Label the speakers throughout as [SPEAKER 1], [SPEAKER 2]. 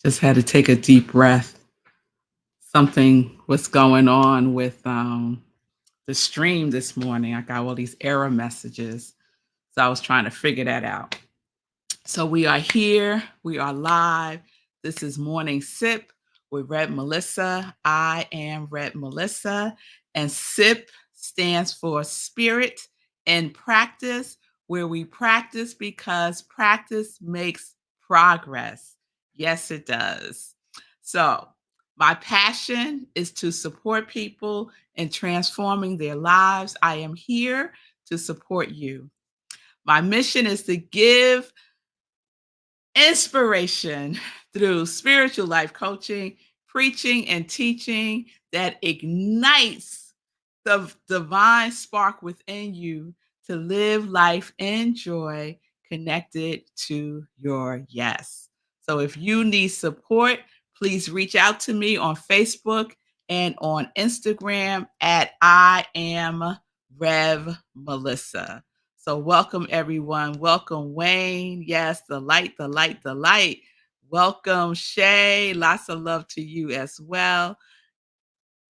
[SPEAKER 1] Just had to take a deep breath. Something was going on with the stream this morning. I got all these error messages. So I was trying to figure that out. So we are here. We are live. This is Morning Sip with Rev Melissa. I am Rev Melissa. And SIP stands for Spirit and Practice, where we practice because practice makes progress. Yes, it does. So, my passion is to support people in transforming their lives. I am here to support you. My mission is to give inspiration through spiritual life coaching, preaching, and teaching that ignites the divine spark within you to live life in joy connected to your yes. So if you need support, please reach out to me on Facebook and on Instagram at I am Rev Melissa. So welcome everyone. Welcome Wayne. Yes, the light, the light, the light. Welcome Shay. Lots of love to you as well.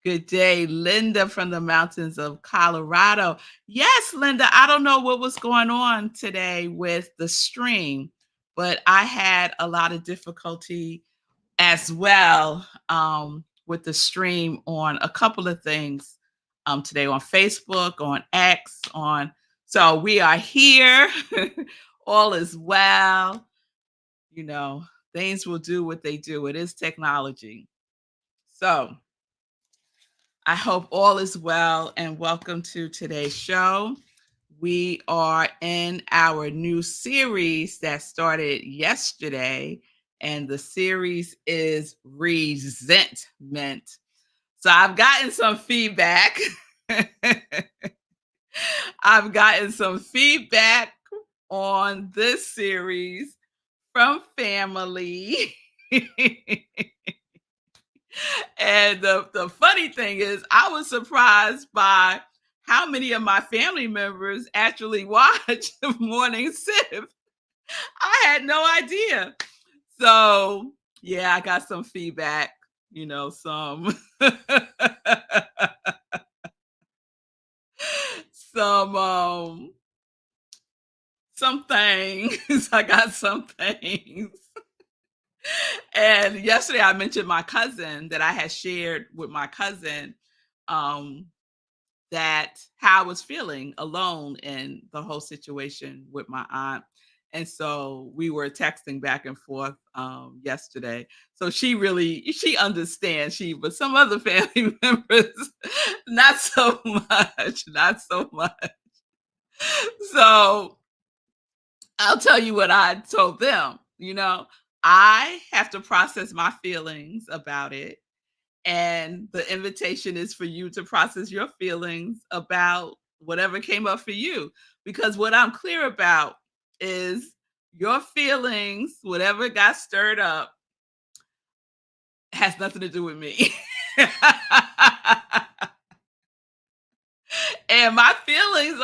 [SPEAKER 1] Good day, Linda from the mountains of Colorado. Yes, Linda, I don't know what was going on today with the stream, but I had a lot of difficulty as well with the stream on a couple of things today on Facebook, on X, on. So we are here. All is well. You know, things will do what they do. It is technology. So I hope all is well and welcome to today's show. We are in our new series that started yesterday, and the series is Resentment. So I've gotten some feedback. I've gotten some feedback on this series from family. And the funny thing is, I was surprised by how many of my family members actually watch Morning Sip. I had no idea. So, yeah, I got some feedback, some some some things. I got some things. And yesterday I mentioned my cousin that I had shared with my cousin um that how I was feeling alone in the whole situation with my aunt. And so we were texting back and forth yesterday. So she understands, but some other family members, not so much, not so much. So I'll tell you what I told them, I have to process my feelings about it. And the invitation is for you to process your feelings about whatever came up for you. Because what I'm clear about is your feelings, whatever got stirred up, has nothing to do with me. And my feelings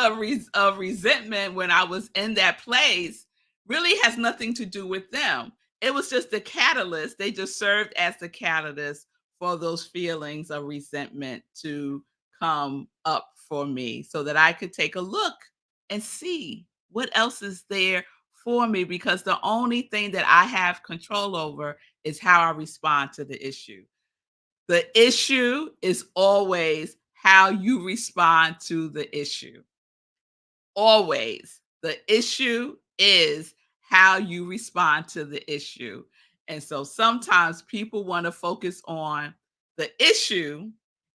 [SPEAKER 1] of resentment when I was in that place really has nothing to do with them. It was just the catalyst. They just served as the catalyst for those feelings of resentment to come up for me so that I could take a look and see what else is there for me, because the only thing that I have control over is how I respond to the issue. The issue is always how you respond to the issue. Always. The issue is how you respond to the issue. And so sometimes people want to focus on the issue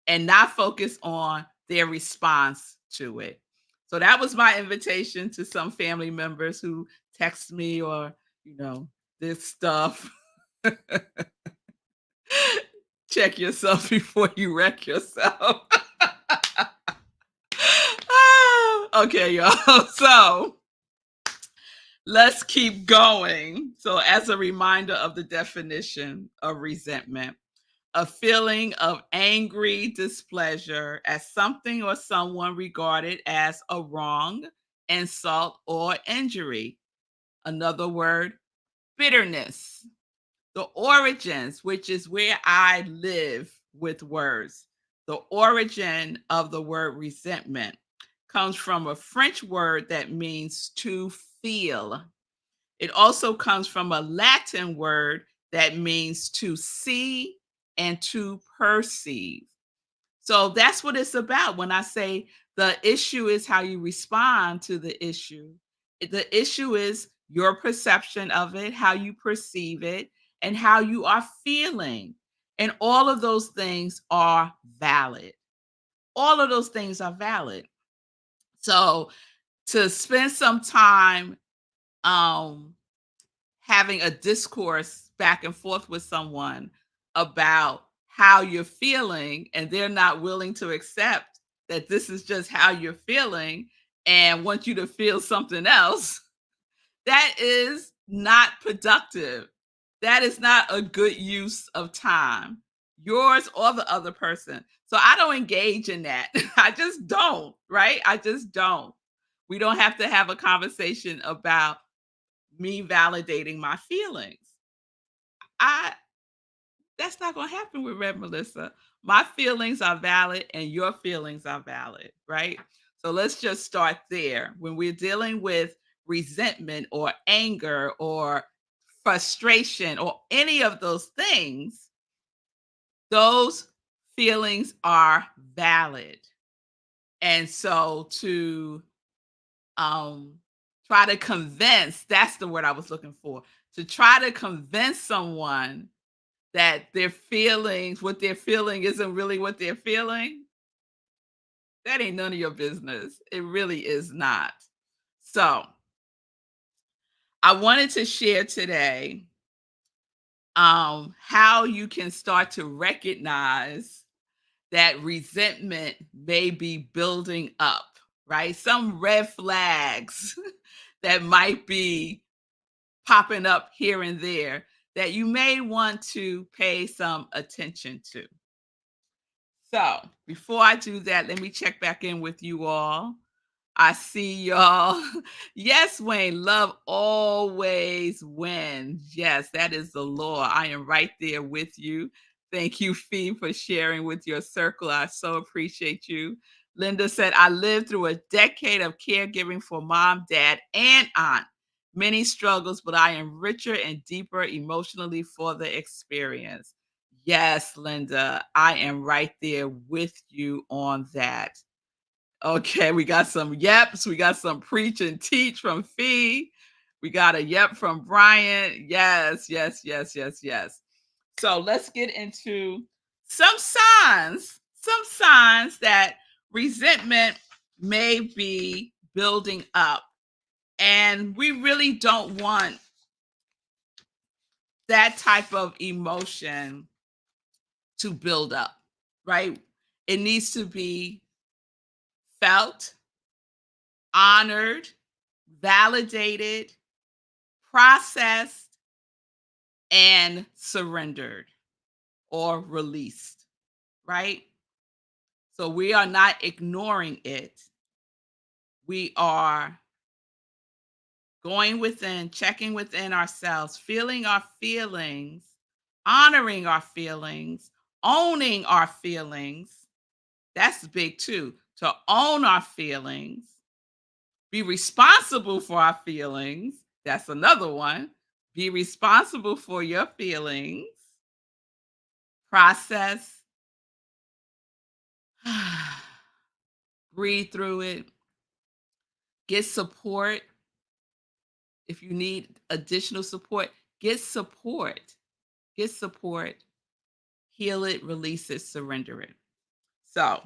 [SPEAKER 1] and not focus on their response to it. So that was my invitation to some family members who text me or, this stuff. Check yourself before you wreck yourself. Okay, y'all. So let's keep going. So, as a reminder of the definition of resentment, a feeling of angry displeasure at something or someone regarded as a wrong, insult, or injury. Another word, bitterness. The origins, which is where I live with words, the origin of the word resentment comes from a French word that means to feel. It also comes from a Latin word that means to see and to perceive. So that's what it's about when I say the issue is how you respond to the issue. The issue is your perception of it, how you perceive it, and how you are feeling. And all of those things are valid. All of those things are valid. So to spend some time um having a discourse back and forth with someone about how you're feeling and they're not willing to accept that this is just how you're feeling and want you to feel something else, that is not productive. That is not a good use of time, yours or the other person. So I don't engage in that. I just don't, right? I just don't. We don't have to have a conversation about me validating my feelings. I That's not going to happen with Rev Melissa. My feelings are valid and your feelings are valid, right? So let's just start there. When we're dealing with resentment or anger or frustration or any of those things, those feelings are valid. And so to um try to convince, that's the word I was looking for, to try to convince someone that their feelings, what they're feeling isn't really what they're feeling, that ain't none of your business. It really is not. So, I wanted to share today how you can start to recognize that resentment may be building up, right? Some red flags that might be popping up here and there that you may want to pay some attention to. So, before I do that, let me check back in with you all. I see y'all. Yes, Wayne, love always wins. Yes, that is the law. I am right there with you. Thank you, Fee, for sharing with your circle. I so appreciate you. Linda said, I lived through a decade of caregiving for mom, dad, and aunt. Many struggles, but I am richer and deeper emotionally for the experience. Yes, Linda, I am right there with you on that. Okay, we got some yeps. We got some preach and teach from Fee. We got a yep from Brian. Yes, yes, yes, yes, yes. So let's get into some signs that resentment may be building up. And we really don't want that type of emotion to build up, right? It needs to be felt, honored, validated, processed, and surrendered or released, right? So we are not ignoring it. We are going within, checking within ourselves, feeling our feelings, honoring our feelings, owning our feelings. That's big too. To own our feelings, be responsible for our feelings. That's another one. Be responsible for your feelings. Process, breathe through it, get support. If you need additional support, get support. Get support, heal it, release it, surrender it. So,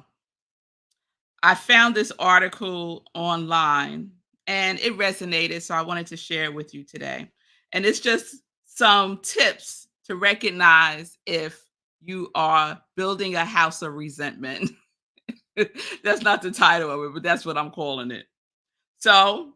[SPEAKER 1] I found this article online and it resonated. So, I wanted to share it with you today. And it's just some tips to recognize if you are building a house of resentment. That's not the title of it, but that's what I'm calling it. So,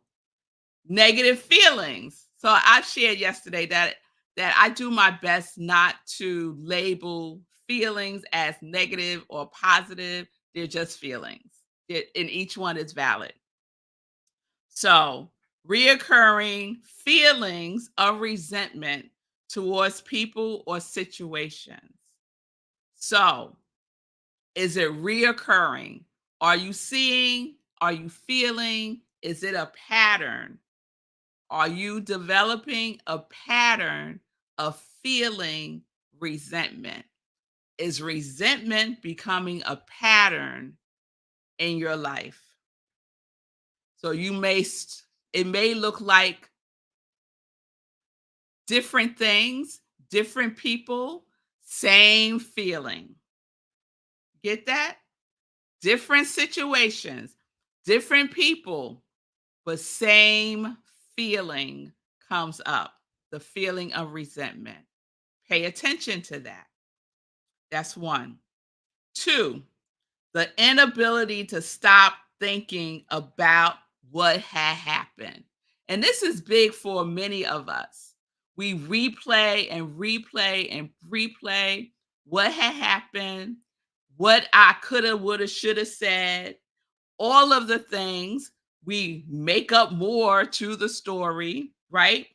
[SPEAKER 1] negative feelings. So I shared yesterday that I do my best not to label feelings as negative or positive. They're just feelings. And each one is valid. So, reoccurring feelings of resentment towards people or situations. So, is it reoccurring? Are you seeing? Are you feeling? Is it a pattern? Are you developing a pattern of feeling resentment? Is resentment becoming a pattern in your life? So it may look like different things, different people, same feeling. Get that? Different situations, different people, but same feeling comes up, the feeling of resentment. Pay attention to that. That's one. Two, the inability to stop thinking about what had happened. And this is big for many of us. We replay and replay and replay what had happened, what I coulda, woulda, shoulda said, all of the things. We make up more to the story, right?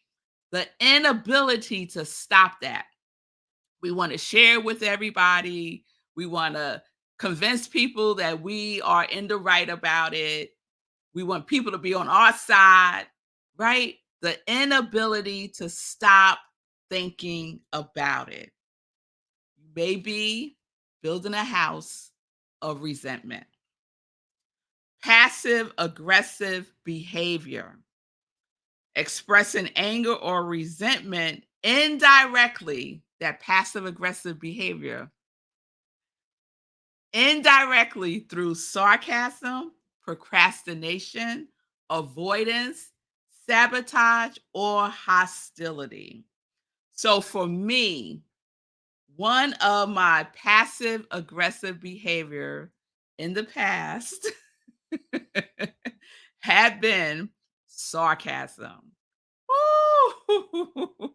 [SPEAKER 1] The inability to stop that. We want to share with everybody. We want to convince people that we are in the right about it. We want people to be on our side, right? The inability to stop thinking about it. You may be building a house of resentment. Passive aggressive behavior, expressing anger or resentment indirectly, that passive aggressive behavior, indirectly through sarcasm, procrastination, avoidance, sabotage, or hostility. So for me, one of my passive aggressive behavior in the past had been sarcasm. Ooh.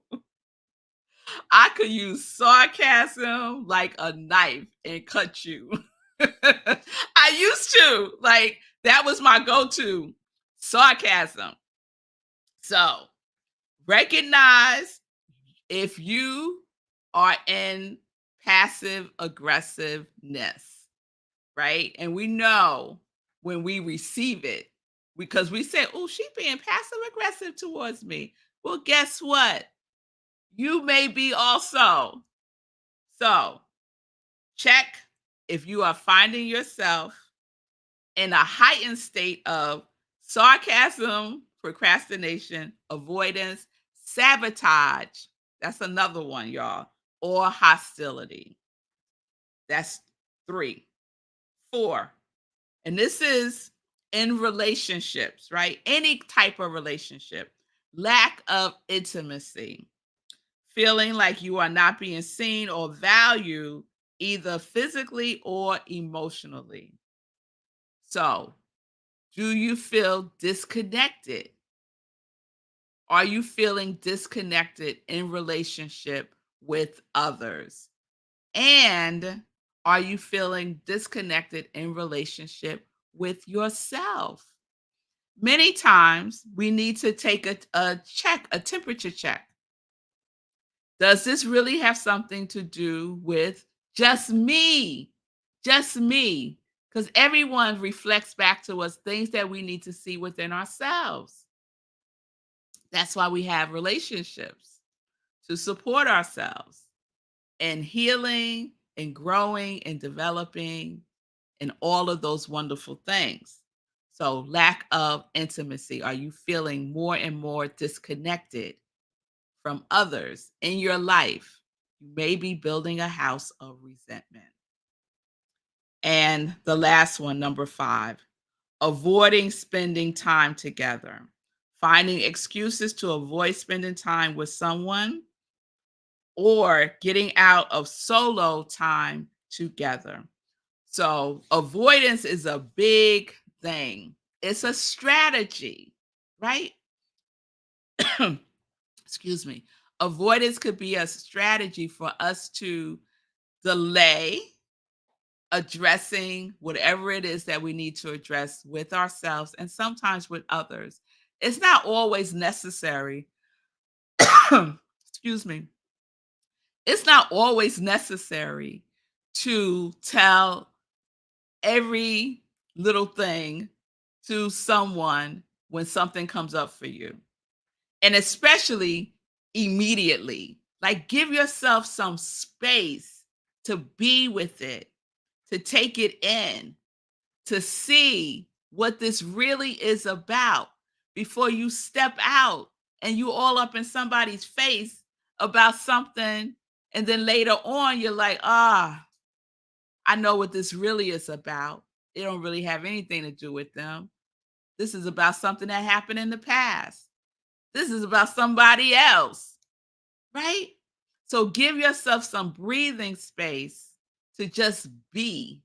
[SPEAKER 1] I could use sarcasm like a knife and cut you. I used to. Like, that was my go-to, sarcasm. So, recognize if you are in passive aggressiveness, right? And we know when we receive it because we say, "Oh, she's being passive aggressive towards me." Well, guess what? You may be also. So, check if you are finding yourself in a heightened state of sarcasm, procrastination, avoidance, sabotage. That's another one, y'all, or hostility. That's three. Four, and this is in relationships, right? Any type of relationship, lack of intimacy, feeling like you are not being seen or valued either physically or emotionally. So, do you feel disconnected? Are you feeling disconnected in relationship with others? And are you feeling disconnected in relationship with yourself? Many times we need to take a check, a temperature check. Does this really have something to do with just me? Just me. Because everyone reflects back to us things that we need to see within ourselves. That's why we have relationships to support ourselves and healing and growing and developing and all of those wonderful things. So, lack of intimacy. Are you feeling more and more disconnected from others in your life? You may be building a house of resentment. And the last one, number five, avoiding spending time together, finding excuses to avoid spending time with someone or getting out of solo time together. So, avoidance is a big thing. It's a strategy, right? Excuse me. Avoidance could be a strategy for us to delay addressing whatever it is that we need to address with ourselves and sometimes with others. It's not always necessary. Excuse me. It's not always necessary to tell every little thing to someone when something comes up for you, and especially immediately. Like, give yourself some space to be with it, to take it in, to see what this really is about before you step out and you all up in somebody's face about something. And then later on, you're like, I know what this really is about. It don't really have anything to do with them. This is about something that happened in the past. This is about somebody else, right? So give yourself some breathing space to just be,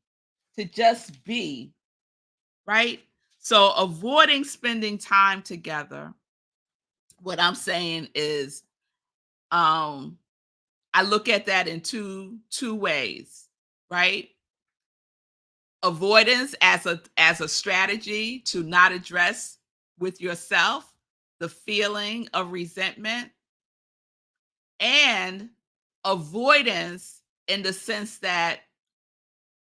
[SPEAKER 1] right? So avoiding spending time together, what I'm saying is, um, I look at that in two ways, right? Avoidance as a strategy to not address with yourself the feeling of resentment, and avoidance in the sense that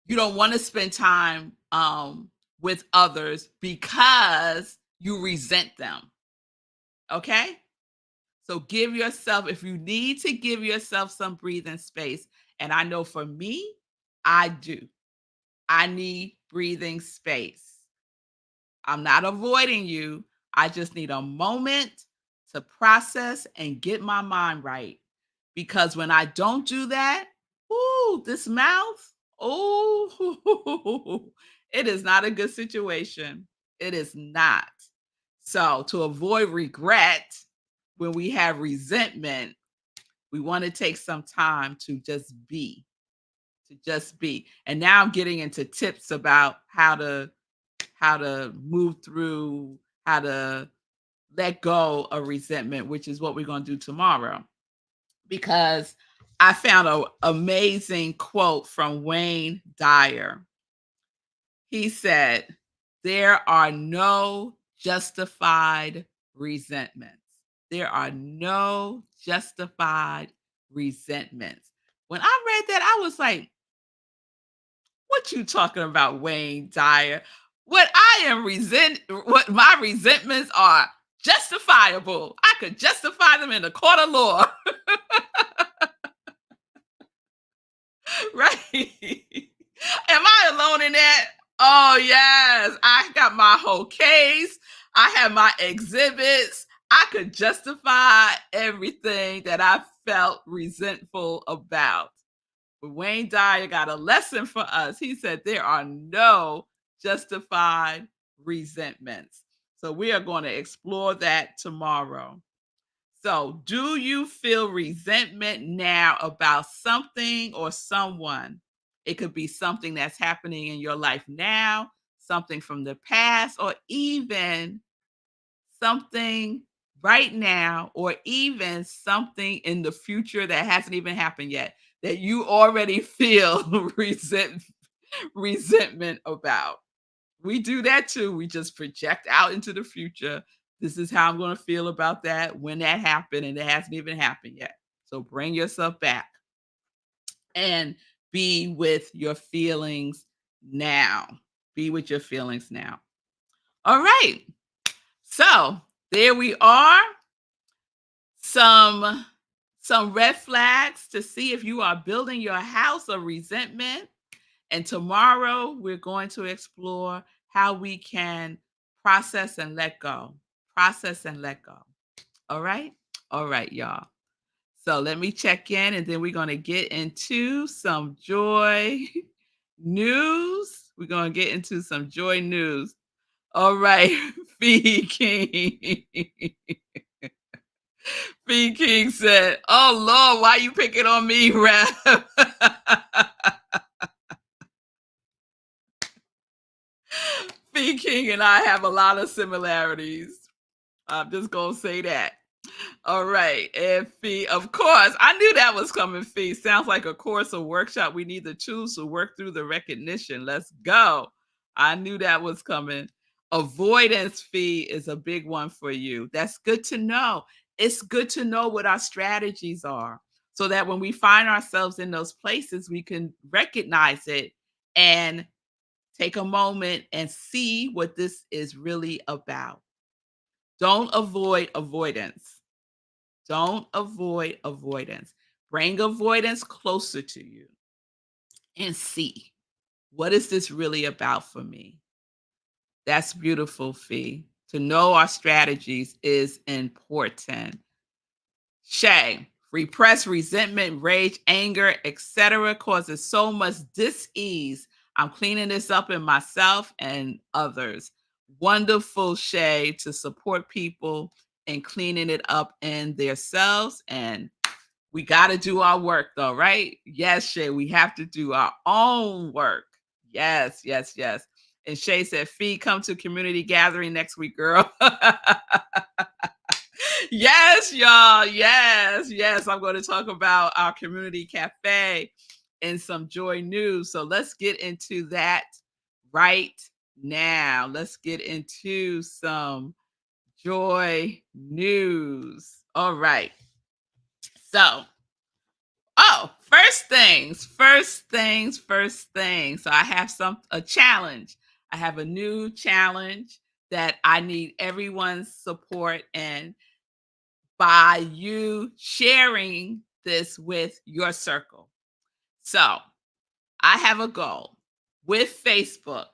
[SPEAKER 1] you don't want to spend time with others because you resent them. Okay? So give yourself, if you need to give yourself some breathing space, and I know for me, I do. I need breathing space. I'm not avoiding you. I just need a moment to process and get my mind right. Because when I don't do that, ooh, this mouth, oh, it is not a good situation. It is not. So, to avoid regret when we have resentment, we want to take some time to just be. And now I'm getting into tips about how to move through, how to let go of resentment, which is what we're going to do tomorrow. Because I found an amazing quote from Wayne Dyer. He said, "There are no justified resentments. There are no justified resentments." When I read that, I was like, what you talking about, Wayne Dyer? What my resentments are justifiable. I could justify them in the court of law, right? Am I alone in that? Oh yes, I got my whole case. I have my exhibits. I could justify everything that I felt resentful about. But Wayne Dyer got a lesson for us. He said there are no justified resentments. So we are going to explore that tomorrow. So, do you feel resentment now about something or someone? It could be something that's happening in your life now, something from the past, or even something right now, or even something in the future that hasn't even happened yet that you already feel resentment about. We do that too. We just project out into the future. This is how I'm going to feel about that when that happened, and it hasn't even happened yet. So bring yourself back and be with your feelings now. Be with your feelings now. All right. So there we are. Some red flags to see if you are building your house of resentment. And tomorrow we're going to explore how we can process and let go. Process and let go. All right? All right, y'all. So let me check in, and then we're going to get into some joy news. We're going to get into some joy news. All right, Fee King. Fee King said, "Oh Lord, why you picking on me, Rev?" Fee King and I have a lot of similarities. I'm just gonna say that. All right. And Fee, of course, I knew that was coming, Fee. Sounds like a course or workshop. We need the tools to work through the recognition. Let's go. I knew that was coming. Avoidance, Fee, is a big one for you. That's good to know. It's good to know what our strategies are. so that when we find ourselves in those places, we can recognize it and take a moment and see what this is really about. Don't avoid avoidance. Don't avoid avoidance. Bring avoidance closer to you and see, what is this really about for me? That's beautiful, Fee. To know our strategies is important. Shay, repressed resentment, rage, anger, etc. causes so much dis-ease. I'm cleaning this up in myself and others. Wonderful, Shay, to support people in cleaning it up in themselves. And we got to do our work, though, right? Yes, Shay, we have to do our own work. Yes, yes, yes. And Shay said, Fee, come to community gathering next week, girl. Yes, y'all. Yes, yes. I'm going to talk about our community cafe and some joy news. So let's get into that right now. Let's get into some joy news. All right. So, first things. So I have a challenge. I have a new challenge that I need everyone's support in by you sharing this with your circle. So I have a goal with Facebook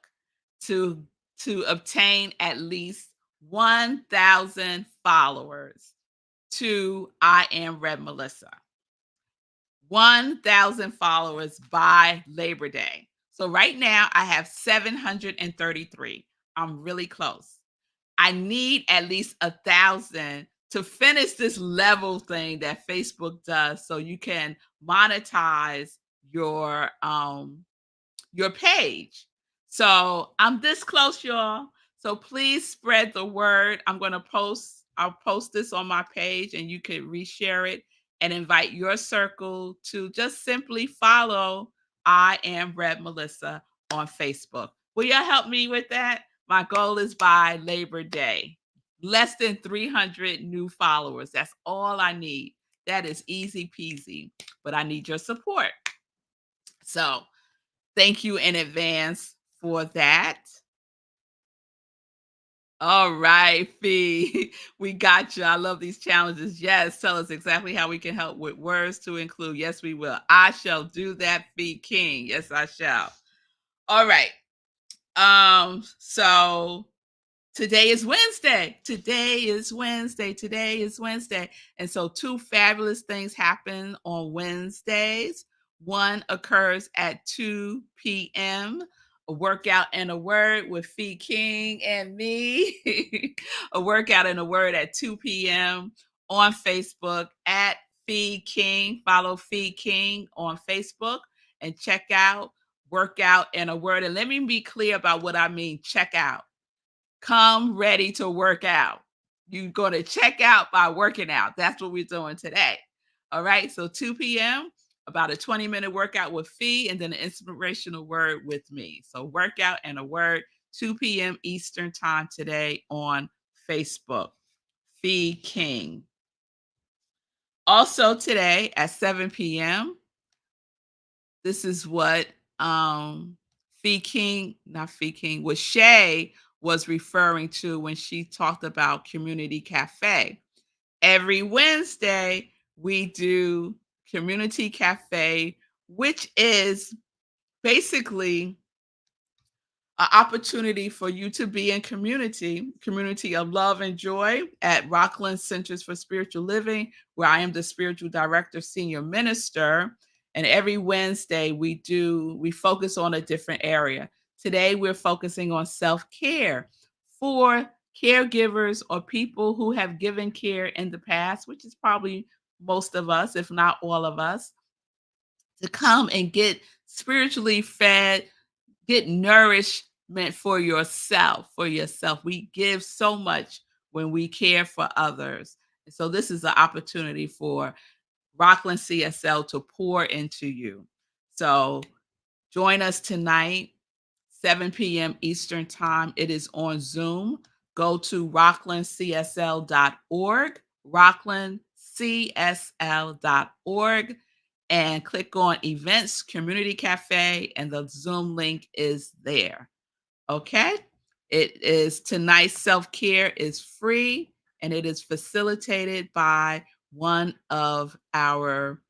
[SPEAKER 1] to obtain at least 1,000 followers to I am Rev Melissa. 1,000 followers by Labor Day. So right now I have 733. I'm really close. I need at least 1,000 to finish this level thing that Facebook does so you can monetize your page. So I'm this close, y'all. So please spread the word. I'll post this on my page and you can reshare it and invite your circle to just simply follow I am Rev Melissa on Facebook. Will y'all help me with that? My goal is by Labor Day. Less than 300 new followers. That's all I need. That is easy peasy, but I need your support. So thank you in advance for that. All right, Fee. We got you. I love these challenges. Yes, tell us exactly how we can help with words to include. Yes, we will. I shall do that, Fee King. Yes, I shall. All right. So today is Wednesday. Today is Wednesday. And so two fabulous things happen on Wednesdays. One occurs at 2 p.m., a workout and a word with Fee King and me. A workout and a word at 2 p.m. on Facebook at Fee King. Follow Fee King on Facebook and check out workout and a word. And let me be clear about what I mean check out. Come ready to work out. You're going to check out by working out. That's what we're doing today. All right. So 2 p.m., about a 20-minute workout with Fee and then an inspirational word with me. So workout and a word, 2 p.m. Eastern time today on Facebook. Fee King. Also today at 7 p.m., this is what what Shay was referring to when she talked about community cafe. Every Wednesday, we do community cafe, which is basically an opportunity for you to be in community of love and joy at Rockland Centers for Spiritual Living, where I am the spiritual director, senior minister. And every Wednesday we focus on a different area. Today we're focusing on self-care for caregivers or people who have given care in the past, which is probably most of us, if not all of us, to come and get spiritually fed, get nourishment for yourself, We give so much when we care for others. And so this is an opportunity for Rockland CSL to pour into you. So join us tonight, 7 p.m. Eastern time. It is on Zoom. Go to rocklandcsl.org, revmelissa.csl.org and click on Events Community Cafe, and the Zoom link is there. Okay? It is tonight's self-care is free and it is facilitated by one of our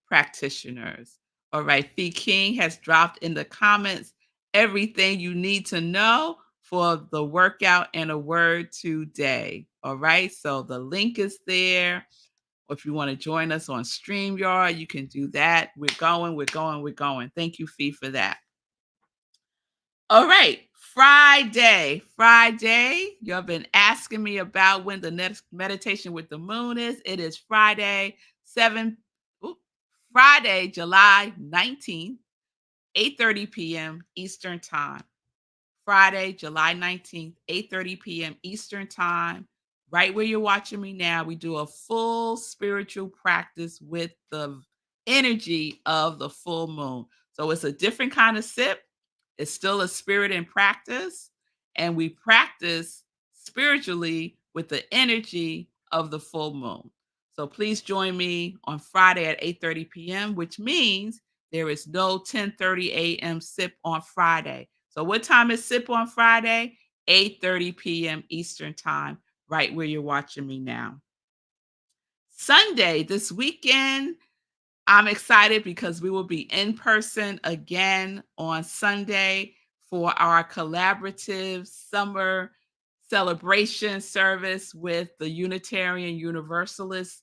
[SPEAKER 1] practitioners. All right, Fee King has dropped in the comments everything you need to know for the workout and a word today. All right, so the link is there. Or if you want to join us on StreamYard, you can do that. We're going, we're going, we're going. Thank you, Fee, for that. All right, Friday. Friday, you've been asking me about when the next meditation with the moon is. It is Friday, 7 oop, Friday, July 19th, 8:30 p.m. Eastern Time. Friday, July 19th, 8:30 p.m. Eastern Time. Right where you're watching me now, we do a full spiritual practice with the energy of the full moon. So it's a different kind of sip. It's still a spirit in practice, and we practice spiritually with the energy of the full moon. So please join me on Friday at 8:30 p.m., which means there is no 10:30 a.m. sip on Friday. So what time is sip on Friday? 8:30 p.m. Eastern Time, right where you're watching me now. Sunday, this weekend, I'm excited because we will be in person again on Sunday for our collaborative summer celebration service with the Unitarian Universalist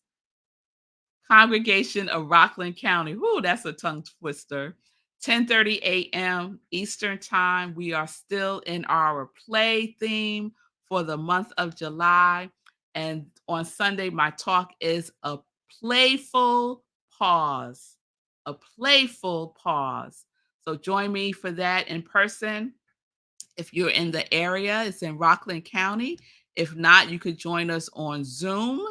[SPEAKER 1] Congregation of Rockland County. Whoo, that's a tongue twister. 10:30 a.m. Eastern Time. We are still in our play theme for the month of July. And on Sunday, my talk is a playful pause. A playful pause. So join me for that in person. If you're in the area, it's in Rockland County. If not, you could join us on Zoom.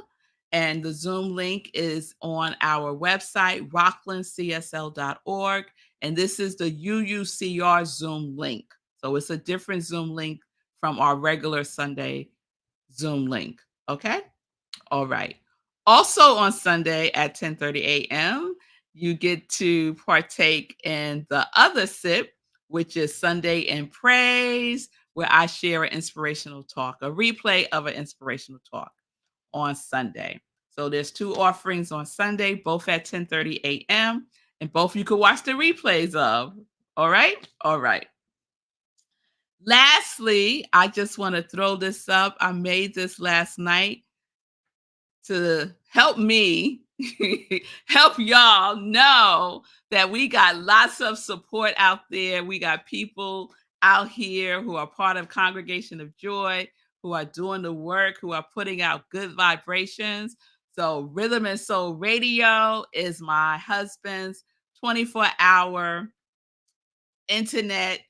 [SPEAKER 1] And the Zoom link is on our website, rocklandcsl.org. And this is the UUCR Zoom link. So it's a different Zoom link from our regular Sunday Zoom link. Okay? All right. Also on Sunday at 10:30 a.m., you get to partake in the other sip, which is Sunday in Praise, where I share an inspirational talk, a replay of an inspirational talk on Sunday. So there's two offerings on Sunday, both at 10:30 a.m., and both you could watch the replays of. All right? All right. Lastly, I just want to throw this up. I made this last night to help me help y'all know that we got lots of support out there. We got people out here who are part of Congregation of Joy, who are doing the work, who are putting out good vibrations. So Rhythm and Soul Radio is my husband's 24-hour internet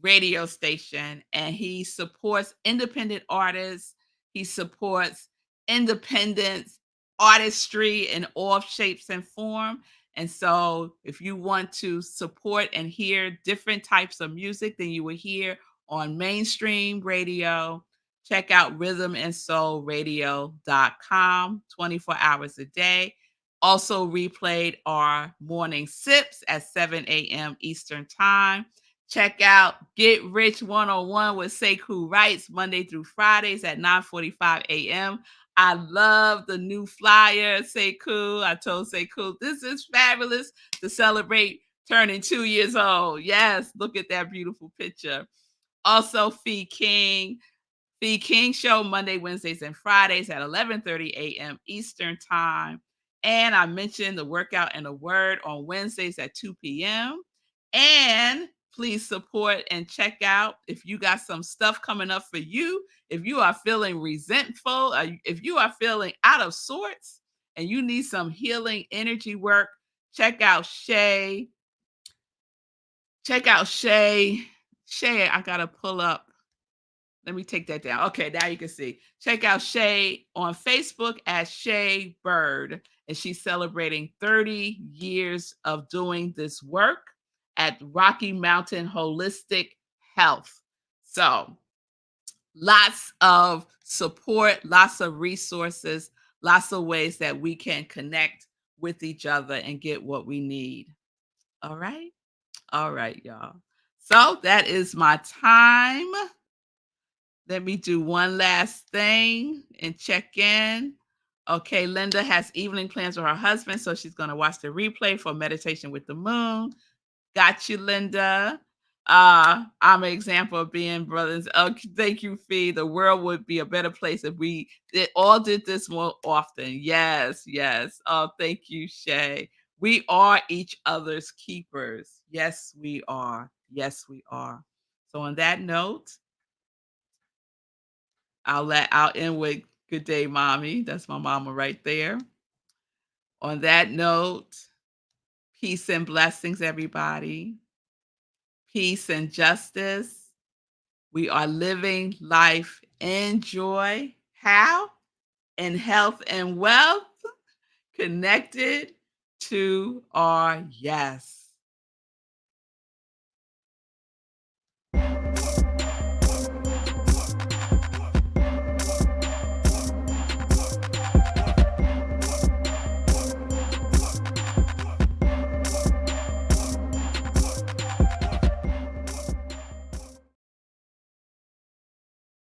[SPEAKER 1] radio station, and he supports independent artists. He supports independent artistry in all shapes and form. And so if you want to support and hear different types of music than you would hear on mainstream radio, check out rhythmandsoulradio.com 24 hours a day. Also replayed our morning sips at 7 a.m. Eastern Time. Check out Get Rich 101 with Sekou Writes Monday through Fridays at 9:45 a.m. I love the new flyer, Sekou. I told Sekou, this is fabulous to celebrate turning 2 years old. Yes, look at that beautiful picture. Also, Fee King Show Monday, Wednesdays, and Fridays at 11:30 a.m. Eastern Time. And I mentioned the workout and the word on Wednesdays at 2 p.m. And please support and check out if you got some stuff coming up for you. If you are feeling resentful, if you are feeling out of sorts and you need some healing energy work, check out Shay. Check out Shay. Shay, I got to pull up. Let me take that down. Okay, now you can see. Check out Shay on Facebook at Shay Bird. And she's celebrating 30 years of doing this work at Rocky Mountain Holistic Health. So lots of support, lots of resources, lots of ways that we can connect with each other and get what we need. All right. All right, y'all. So that is my time. Let me do one last thing and check in. Okay, Linda has evening plans with her husband, so she's going to watch the replay for Meditation with the Moon. Got you, Linda. I'm an example of being brothers. Oh, thank you, Fee. The world would be a better place if we all did this more often. Yes, yes. Oh, thank you, Shay. We are each other's keepers. Yes, we are. Yes, we are. So on that note, I'll end with good day, mommy. That's my mama right there. On that note, peace and blessings, everybody. Peace and justice. We are living life in joy. How? In health and wealth, connected to our yes.